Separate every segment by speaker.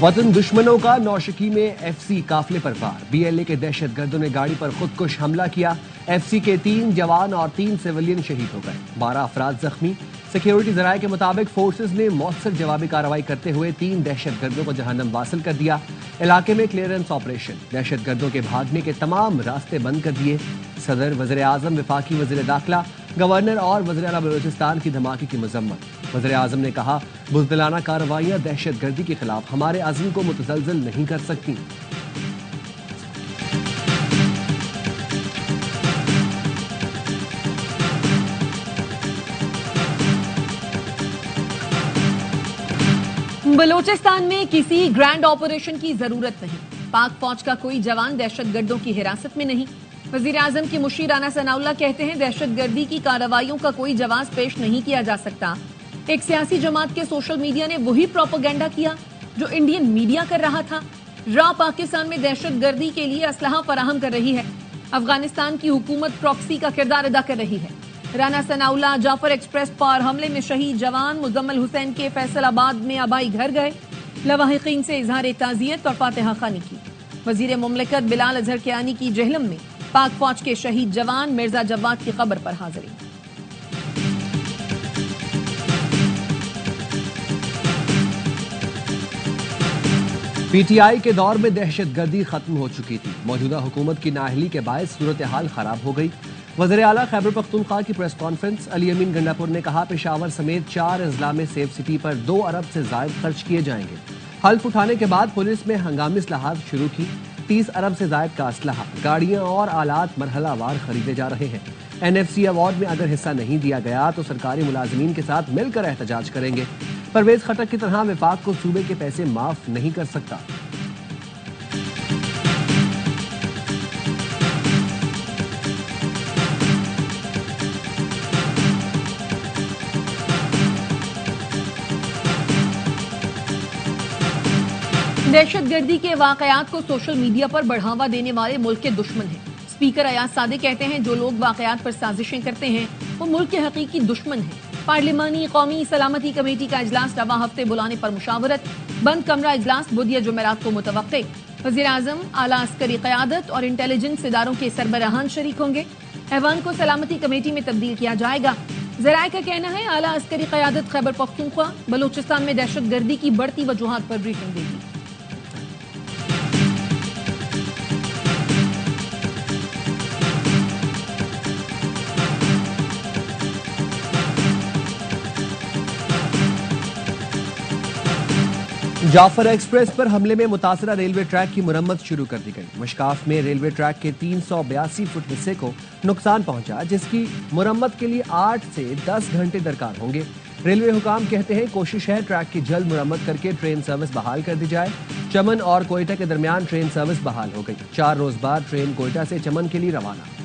Speaker 1: वतन दुश्मनों का नौशकी में एफसी काफिले पर वार। बीएलए के दहशत गर्दों ने गाड़ी पर खुदकुश हमला किया। एफसी के 3 जवान और 3 सिविलियन शहीद हो गए, 12 अफराद जख्मी। सिक्योरिटी जराये के मुताबिक फोर्सेस ने मौसर जवाबी कार्रवाई करते हुए 3 दहशत गर्दों को जहन्नम वासिल कर दिया। इलाके में क्लियरेंस ऑपरेशन, दहशत गर्दों के भागने के तमाम रास्ते बंद कर दिए। सदर, वज़ीर आज़म, वफाकी वज़ीर दाखिला, गवर्नर और वज़ीर आला बलूचिस्तान की धमाके की मजम्मत। वज़ीर आज़म ने कहा, बुज़दिलाना कार्रवाइयाँ दहशत गर्दी के खिलाफ हमारे अज़्म को मुतज़लज़ल नहीं कर सकती।
Speaker 2: बलूचिस्तान में किसी ग्रैंड ऑपरेशन की जरूरत नहीं। पाक फौज का कोई जवान दहशत गर्दों की हिरासत में नहीं। वजीर आजम के मुशीर राना सनाउल्लाह कहते हैं, दहशत गर्दी की कार्रवाइयों का कोई जवाब पेश नहीं किया जा सकता। एक सियासी जमात के सोशल मीडिया ने वही प्रोपेगेंडा किया जो इंडियन मीडिया कर रहा था। रॉ पाकिस्तान में दहशत गर्दी के लिए असलहा फराहम कर रही है। अफगानिस्तान की हुकूमत प्रॉक्सी का किरदार अदा कर रही है। राना सनाउल्लाह जाफर एक्सप्रेस पर हमले में शहीद जवान मुजम्मिल हुसैन के फैसलाबाद में आबाई घर गए। लवाहिकीन से इजहार ताज़ियत और फातिहा खानी की। वजीर मुमलिकत बिलाल अजहर कियानी की जहलम में पाक फौज के शहीद जवान मिर्जा जवाद की कब्र पर हाजिरी।
Speaker 1: पीटीआई के दौर में दहशत गर्दी खत्म हो चुकी थी। मौजूदा हुकूमत की नाअहली के बायस सूरत हाल खराब हो गई। वज़ीर आला खैबर पख्तूनख्वा की प्रेस कॉन्फ्रेंस। अली अमीन गंडापुर ने कहा, पेशावर समेत 4 अजला में सेफ सिटी पर 2 अरब से ज़ायद खर्च किए जाएंगे। हल्फ उठाने के बाद पुलिस में हंगामी इस्लाहात शुरू की। 30 अरब से ज़ायद का असलहा, गाड़ियां और आलात मरहलावार खरीदे जा रहे हैं। NFC अवार्ड में अगर हिस्सा नहीं दिया गया तो सरकारी मुलाजिमीन के साथ मिलकर एहतजाज करेंगे। परवेज खटक की तरह विफाक को सूबे के पैसे माफ नहीं कर सकता।
Speaker 2: दहशत गर्दी के वाकयात को सोशल मीडिया पर बढ़ावा देने वाले मुल्क के दुश्मन हैं। स्पीकर अयाज सादे कहते हैं, जो लोग वाकयात पर साजिशें करते हैं वो मुल्क के हकीकी दुश्मन हैं। पार्लिमानी कौमी सलामती कमेटी का इजलास रवा हफ्ते बुलाने पर मुशावरत। बंद कमरा इजलास बुध या जुमेरात को मुतवक्के। वज़ीर आज़म, आला अस्करी क़यादत और इंटेलिजेंस इदारों के सरबराहान शरीक होंगे। ऐवान को सलामती कमेटी में तब्दील किया जाएगा। ज़राए का कहना है, आला अस्करी क़यादत खैबर पख्तूनख्वा बलूचिस्तान में दहशत गर्दी की बढ़ती वजूहात पर ब्रीफिंग देगी।
Speaker 1: जाफर एक्सप्रेस पर हमले में मुतासरा रेलवे ट्रैक की मुरम्मत शुरू कर दी गई। मुश्काफ में रेलवे ट्रैक के 382 फुट हिस्से को नुकसान पहुंचा, जिसकी मुरम्मत के लिए 8 से 10 घंटे दरकार होंगे। रेलवे हुकाम कहते हैं, कोशिश है ट्रैक की जल्द मुरम्मत करके ट्रेन सर्विस बहाल कर दी जाए। चमन और कोयटा के दरमियान ट्रेन सर्विस बहाल हो गई। 4 रोज बाद ट्रेन कोयटा से चमन के लिए रवाना।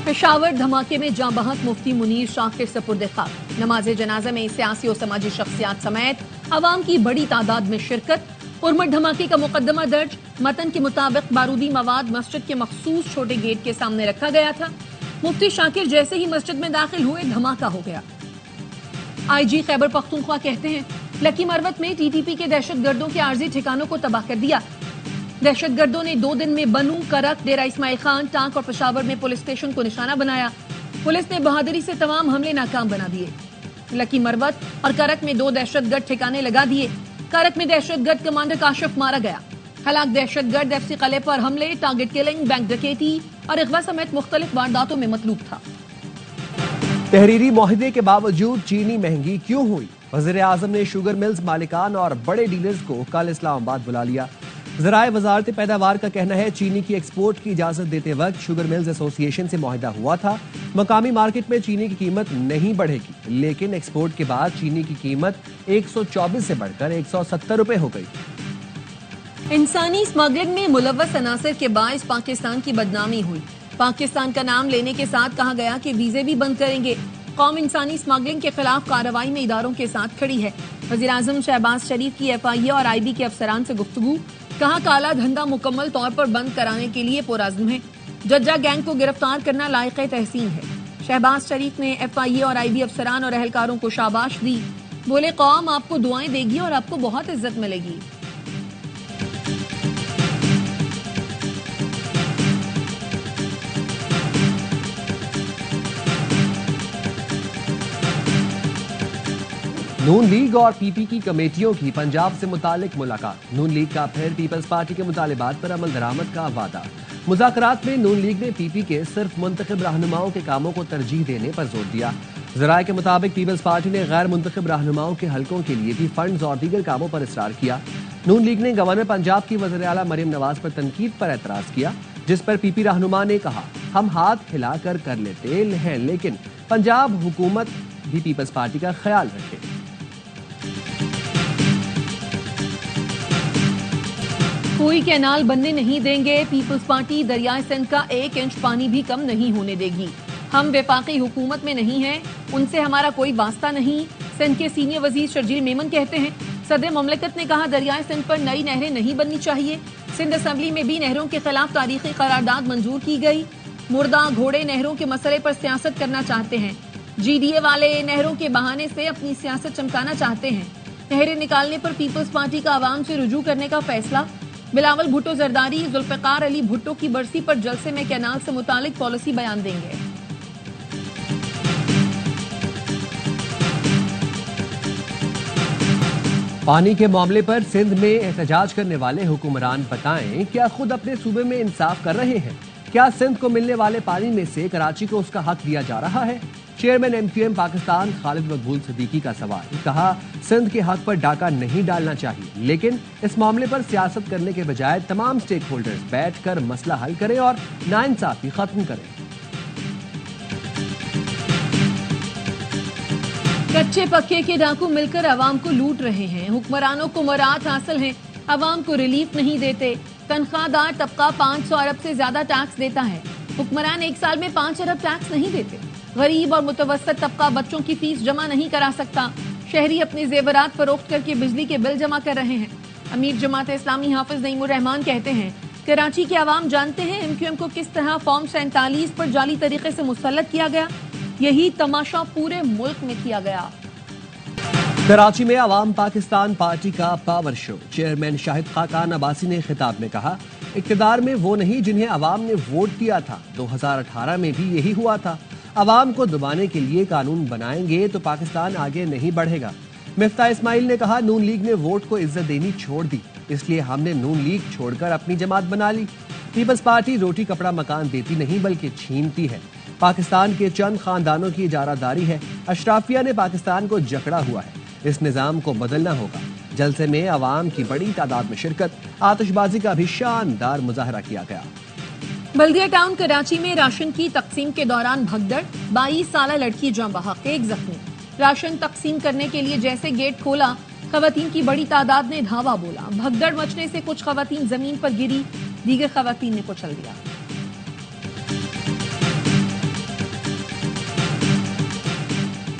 Speaker 2: पेशावर धमाके में जाँ बहक मुफ्ती मुनीर शाह के सपुर्द खाक। नमाज जनाजा में सियासी और समाजी शख्सियात समेत अवाम की बड़ी तादाद में शिरकत। उर्मट धमाके का मुकदमा दर्ज। मतन के मुताबिक बारूदी मवाद मस्जिद के मखसूस छोटे गेट के सामने रखा गया था। मुफ्ती शाकिर जैसे ही मस्जिद में दाखिल हुए, धमाका हो गया। IG खैबर पख्तूनख्वा कहते हैं, लकी मरवत में TTP के दहशत गर्दों के आर्जी ठिकानों को तबाह कर दिया। दहशत गर्दों ने 2 दिन में बनू, करक, डेरा इस्माइल खान, टांक और पेशावर में पुलिस स्टेशन को निशाना बनाया। पुलिस ने बहादुरी से तमाम हमले नाकाम बना दिए। लकी मरवत और करक में 2 दहशतगर्द ठिकाने लगा दिए। करक में दहशतगर्द कमांडर काशिफ मारा गया। हलाक दहशतगर्द FC किले पर हमले, टारगेट किलिंग, बैंक डकैती और अगवा समेत मुख्तलिफ वारदातों में मतलूब था।
Speaker 1: तहरीरी मुआहदे के बावजूद चीनी महंगी क्यों हुई? वज़ीर आज़म ने शुगर मिल्स मालिकान और बड़े डीलर्स को कल इस्लामाबाद बुला लिया। ज़राए वज़ारत पैदावार का कहना है, चीनी की एक्सपोर्ट की इजाज़त देते वक्त शुगर मिल्स एसोसिएशन से मुआहदा हुआ था। मकामी मार्केट में चीनी की कीमत नहीं बढ़ेगी, लेकिन एक्सपोर्ट के बाद चीनी की कीमत 124 से बढ़कर 170 रुपए हो गई।
Speaker 2: इंसानी स्मगलिंग में मुलव्वस अनासर के बाइस पाकिस्तान की बदनामी हुई। पाकिस्तान का नाम लेने के साथ कहा गया कि वीजे भी बंद करेंगे। कौम इंसानी स्मगलिंग के खिलाफ कार्रवाई में इदारों के साथ खड़ी है। वज़ीर आज़म शहबाज शरीफ की FIA और IB के अफसरान से गुफ्तगू। कहा, काला धंधा मुकम्मल तौर पर बंद कराने के लिए पुरअज़्म है। जज्जा गैंग को गिरफ्तार करना लायक तहसीन है। शहबाज शरीफ ने FIA और IB अफसरान और अहलकारों को शाबाश दी। बोले कौम आपको दुआएं देगी और आपको बहुत इज्जत मिलेगी।
Speaker 1: नून लीग और PP की कमेटियों की पंजाब से मुतालिक मुलाकात। नून लीग का फिर पीपल्स पार्टी के मुतालिबात पर अमल दरामद का वादा। मुज़ाकरात में नून लीग ने PP के सिर्फ मुंतखब रहनुमाओं के कामों को तरजीह देने पर जोर दिया। ज़राए के मुताबिक पीपल्स पार्टी ने गैर मुंतखब रहनुमाओं के हलकों के लिए भी फंड्स और दीगर कामों पर इसरार किया। नून लीग ने गवर्नर पंजाब की वज़ीर आला मरियम नवाज पर तनकीद पर एतराज़ किया, जिस पर PP रहनुमा ने कहा हम हाथ हिलाकर कर लेते हैं, लेकिन पंजाब हुकूमत भी पीपल्स पार्टी का ख्याल रखे।
Speaker 2: कोई कैनाल बनने नहीं देंगे। पीपल्स पार्टी दरियाए सिंध का 1 इंच पानी भी कम नहीं होने देगी। हम वफाकी हुकूमत में नहीं हैं, उनसे हमारा कोई वास्ता नहीं। सिंध के सीनियर वजीर शर्जील मेमन कहते हैं सदर मुमलिकत ने कहा दरियाए सिंध पर नई नहरें नहीं बननी चाहिए। सिंध असम्बली में भी नहरों के खिलाफ तारीखी करारदाद मंजूर की गई। मुर्दा घोड़े नहरों के मसले पर सियासत करना चाहते हैं। GDA वाले नहरों के बहाने से अपनी सियासत चमकाना चाहते हैं। नहरें निकालने पर पीपल्स पार्टी का आवाम से रुजू करने का फैसला। बिलावल भुट्टो जरदारी जुल्फिकार अली भुट्टो की बरसी पर जलसे में कैनाल से मुतालिक पॉलिसी बयान देंगे।
Speaker 1: पानी के मामले पर सिंध में एहतजाज करने वाले हुक्मरान बताएं क्या खुद अपने सूबे में इंसाफ कर रहे हैं? क्या सिंध को मिलने वाले पानी में से कराची को उसका हक दिया जा रहा है? चेयरमैन MQM पाकिस्तान खालिद मकबूल सिद्दीकी का सवाल। कहा सिंध के हक पर डाका नहीं डालना चाहिए, लेकिन इस मामले पर सियासत करने के बजाय तमाम स्टेक होल्डर्स बैठकर मसला हल करें और नाइंसाफी खत्म करें।
Speaker 2: कच्चे पक्के के डाकू मिलकर आवाम को लूट रहे हैं। हुक्मरानों को मुराद हासिल है, आवाम को रिलीफ नहीं देते। तनख्वाहदार तबका 500 अरब से ज्यादा टैक्स देता है। हुक्मरान 1 साल में 5 अरब टैक्स नहीं देते। गरीब और मुतवस्सित तबका बच्चों की फीस जमा नहीं करा सकता। शहरी अपने जेवरात फरोख्त करके बिजली के बिल जमा कर रहे हैं। अमीर जमात इस्लामी हाफिज नईमुर रहमान कहते हैं कराची के अवाम जानते हैं MQM को किस तरह फॉर्म 47 पर जाली तरीके से मुसल्लत किया गया। यही तमाशा पूरे मुल्क में किया गया।
Speaker 1: कराची में अवाम पाकिस्तान पार्टी का power show. Chairman Shahid Khaqan Abbasi ने खिताब में कहा इक़्तिदार में वो नहीं जिन्हें अवाम ने वोट दिया था। 2018 में भी यही हुआ था। अवाम को दबाने के लिए कानून बनाएंगे तो पाकिस्तान आगे नहीं बढ़ेगा। मिफ्ता इस्माइल ने कहा नून लीग ने वोट को इज्जत देनी छोड़ दी, इसलिए हमने नून लीग छोड़कर अपनी जमात बना ली। पीपल्स पार्टी रोटी कपड़ा मकान देती नहीं बल्कि छीनती है। पाकिस्तान के चंद खानदानों की इजारादारी है। अशराफिया ने पाकिस्तान को जकड़ा हुआ है। इस निजाम को बदलना होगा। जलसे में अवाम की बड़ी तादाद में शिरकत, आतिशबाजी का भी शानदार मुजाहरा किया गया।
Speaker 2: बल्दिया टाउन कराची में राशन की तकसीम के दौरान भगदड़, 22 साला लड़की जाँ बहक, 1 जख्मी। राशन तकसीम करने के लिए जैसे गेट खोला, खवातीन की बड़ी तादाद ने धावा बोला। भगदड़ मचने से कुछ खवातीन जमीन पर गिरी, दीगर खवातीन ने कुचल दिया।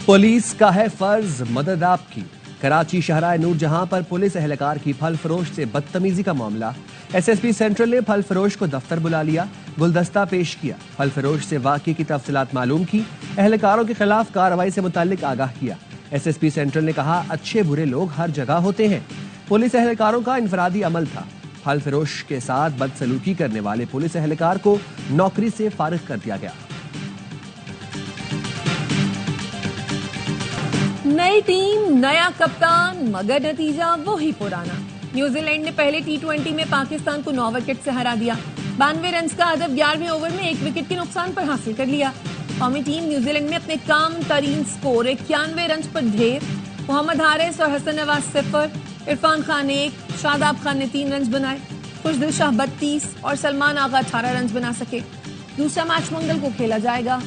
Speaker 1: पुलिस का है फर्ज, मदद आपकी। कराची शहराए नूर जहां पर पुलिस एहलकार की फल फरोश से बदतमीजी का मामला। SSP सेंट्रल ने फल फरोश को दफ्तर बुला लिया, गुलदस्ता पेश किया, फल फरोश से वाक़ये की तफसीलात मालूम की, एहलकारों के खिलाफ कार्रवाई से मुताल्लिक आगाह किया। SSP सेंट्रल ने कहा अच्छे बुरे लोग हर जगह होते हैं। पुलिस एहलकारों का इनफरादी अमल था। फल फरोश के साथ बदसलूकी करने वाले पुलिस एहलकार को नौकरी से फारिग कर दिया गया।
Speaker 2: नई टीम, नया कप्तान, मगर नतीजा वही पुराना। न्यूजीलैंड ने पहले T20 में पाकिस्तान को 9 विकेट से हरा दिया। 92 रन का अदब 11वें ओवर में 1 विकेट के नुकसान पर हासिल कर लिया। कौमी टीम न्यूजीलैंड में अपने कम तरीन स्कोर 91 रन पर ढेर। मोहम्मद हारिस और हसन नवाज 0, इरफान खान 1, शादाब खान ने 3 रन बनाए। खुशदिल शाह 32 और सलमान आगा 18 रन बना सके। दूसरा मैच मंगल को खेला जाएगा।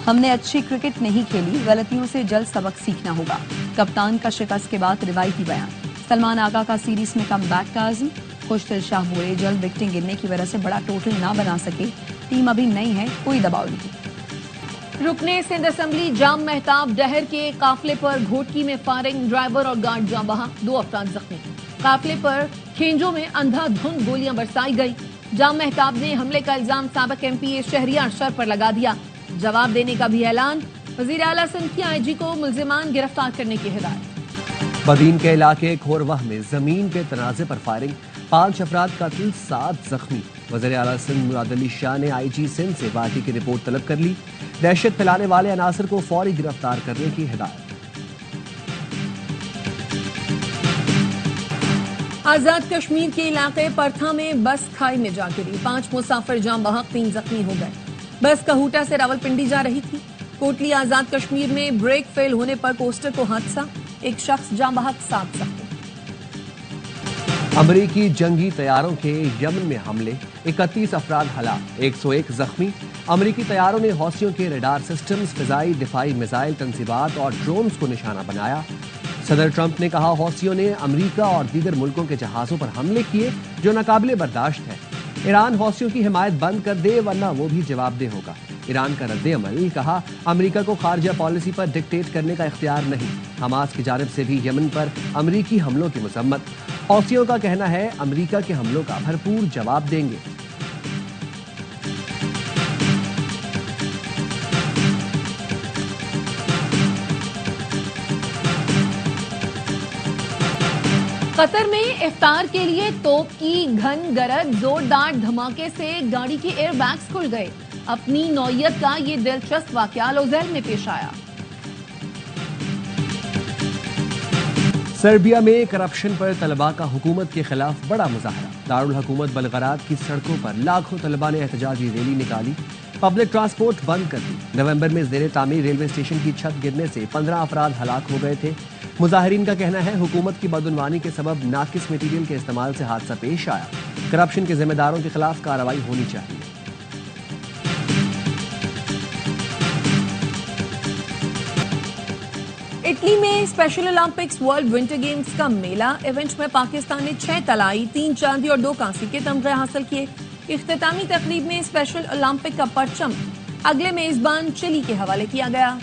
Speaker 3: हमने अच्छी क्रिकेट नहीं खेली, गलतियों से जल्द सबक सीखना होगा। कप्तान का शिकस्त के बाद रिवायती बयान। सलमान आगा का सीरीज में कम बैक का अज़्म। खुशदिल शाह बोले जल्द विकेटें गिरने की वजह से बड़ा टोटल ना बना सके, टीम अभी नई है, कोई दबाव नहीं।
Speaker 2: रुकने सिंध असेंबली जाम मेहताब डहर के काफिले पर घोटकी में फायरिंग, ड्राइवर और गार्ड जाँ बहा, 2 अफराद जख्मी। काफिले पर खेंजों में अंधाधुंध गोलियां बरसाई गई। जाम महताब ने हमले का इल्जाम साबिक एमपी शहरियार शर पर लगा दिया। जवाब देने का भी ऐलान। वजीर आला सिंध की आईजी को मुल्जिमान गिरफ्तार करने की हिदायत।
Speaker 1: बदीन के इलाके खोरवाह में जमीन के तनाजे पर फायरिंग, 5 अफराद कत्ल, 7 जख्मी। वज़ीर आला सिंध मुराद अली शाह ने आईजी सिंध से वाक़े की रिपोर्ट तलब कर ली। दहशत फैलाने वाले अनासर को फौरी गिरफ्तार करने की हिदायत।
Speaker 2: आजाद कश्मीर के इलाके परथा में बस खाई में जा गिरी। 5 मुसाफिर जाम बहक, 3 जख्मी हो गए। बस कहूटा से रावलपिंडी जा रही थी। कोटली आजाद कश्मीर में ब्रेक फेल होने पर कोस्टर को हादसा, एक शख्स जाम बहक, 7 जख्मी।
Speaker 1: अमरीकी जंगी तैयारों के यमन में हमले, 31 अफराद हलाक, 101 जख्मी। अमरीकी तैयारों ने हौसियों के रडार सिस्टम्स, फिजाई दिफाई मिसाइल तंसीबात और ड्रोन्स को निशाना बनाया। सदर ट्रंप ने कहा हौसियों ने अमरीका और दीगर मुल्कों के जहाजों पर हमले किए जो नाकाबिले बर्दाश्त है। ईरान हौसियों की हिमायत बंद कर दे वरना वो भी जवाबदेह होगा। ईरान का रद्द अमल, कहा अमरीका को खारजा पॉलिसी पर डिक्टेट करने का इख्तियार नहीं। हमास की जानिब से भी यमन पर अमरीकी हमलों की मजम्मत। हौसियों का कहना है अमरीका के हमलों का भरपूर जवाब देंगे।
Speaker 2: कतर में इफ्तार के लिए तोप की घन गरज, जोरदार धमाके से गाड़ी के एयर बैग्स खुल गए। अपनी नौयत का ये दिलचस्प वाकया लोज़ेल में पेश आया।
Speaker 1: सर्बिया में करप्शन पर तलबा का हुकूमत के खिलाफ बड़ा मुजाहरा। दारुल हुकूमत बलगराद की सड़कों पर लाखों तलबा ने एहतजाजी रैली निकाली। पब्लिक ट्रांसपोर्ट बंद कर दी। नवंबर में ज़ेरे तामीर रेलवे स्टेशन की छत गिरने से 15 अफराद हलाक हो गए थे। मुजाहिरीन का कहना है हुकूमत की बदउनवानी के सबब नाकिस मटीरियल के इस्तेमाल से हादसा पेश आया। करप्शन के जिम्मेदारों के खिलाफ कार्रवाई होनी चाहिए।
Speaker 2: इटली में special Olympics world winter games का मेला। इवेंट में पाकिस्तान ने 6 तलाई, 3 चांदी और 2 कांसी के तमगे हासिल किए। इख्तितामी तकरीब में स्पेशल ओलंपिक का परचम अगले मेजबान चिली के हवाले किया गया।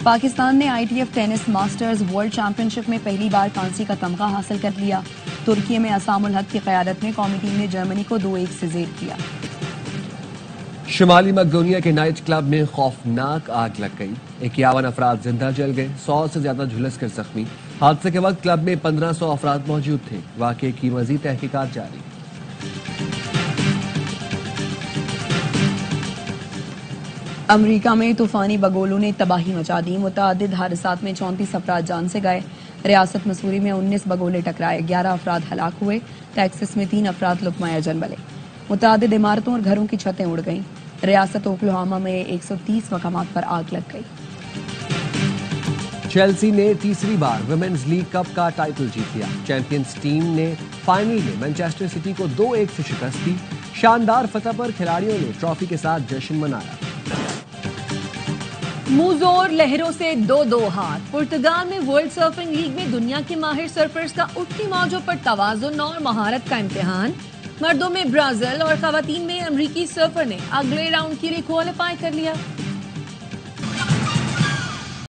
Speaker 3: पाकिस्तान ने ITF tennis masters world championship में पहली बार कांसी का तमगा हासिल कर लिया। तुर्की में असामुल हक की क़यादत में कौमी टीम ने जर्मनी को 2-1 से ज़ेर किया।
Speaker 1: शुमाली मकदोनिया के नाइट क्लब में खौफनाक आग लग गई। 51 अफराद जिंदा जल गए, 100 से ज्यादा झुलसकर जख्मी। हादसे के वक्त क्लब में 1500 अफराद मौजूद थे। वाक़े की मज़ीद तहकीकात जारी।
Speaker 3: अमरीका में तूफानी बगोलों ने तबाही मचा दी। मुतअद्दिद हादसात में 34 अफराद जान से गए। रियासत मसूरी में 19 बगोले टकराए, 11 अफराद हलाक हुए। टेक्सास में 3 अफराद लुकमा जल बले। मुतअद्दिद इमारतों और घरों की छतें उड़ गईं। रियासत ओक्लाहोमा में 130 मकामात पर आग लग गई।
Speaker 1: चेल्सी ने तीसरी बार वुमेन्स लीग कप का टाइटल जीत लिया। चैंपियंस टीम ने फाइनल में मैनचेस्टर सिटी को 2-1 से शिकस्त दी। शानदार फतह पर खिलाड़ियों ने ट्रॉफी के साथ जश्न मनाया।
Speaker 2: मुंहजोर लहरों से 2-2 हार। पुर्तगाल में वर्ल्ड सर्फिंग लीग में दुनिया के माहिर सर्फर्स का उठती मौजों पर तवाज़ुन और महारत का इम्तिहान। मर्दों में ब्राजील और खवातीन में अमरीकी सर्फर ने अगले राउंड के लिए क्वालिफाई कर लिया।